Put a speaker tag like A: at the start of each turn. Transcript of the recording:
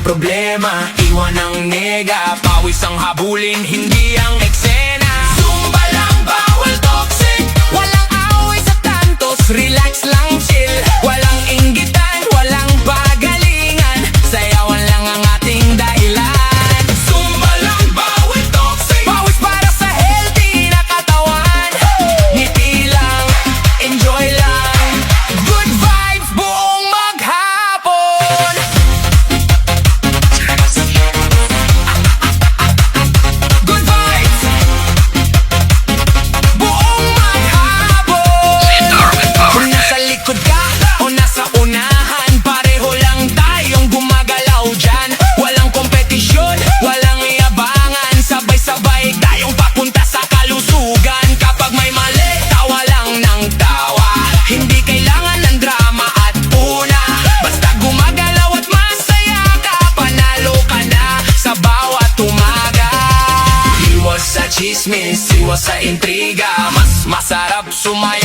A: problema, iwan ang nega. Pawis ang habulin, hindi ang eksena. Zumba lang, bawal toxic. Walang away sa tantos, relax lang, chill. Walang inggitan, walang pagalingan. Sayawan lang ang ating dahilan. Zumba lang, bawal toxic. Pawis para sa healthy na katawan. Ngiti lang, enjoy lang. Good vibes buong maghapon. Good vibes buong maghapon. Kung nasa likod ka o nasa unahan, pareho lang tayong gumagalaw dyan. Walang kompetisyon, walang yabangan. Sabay-sabay tayong papunta sa kalusugan. Kapag may mali, tawa lang ng tawa. Hindi kailangan ng drama at puna. Basta gumagalaw at masaya ka, panalo ka na sa bawat umaga. Iwas sa chismis, iwas sa intriga. Mas masarap sumaya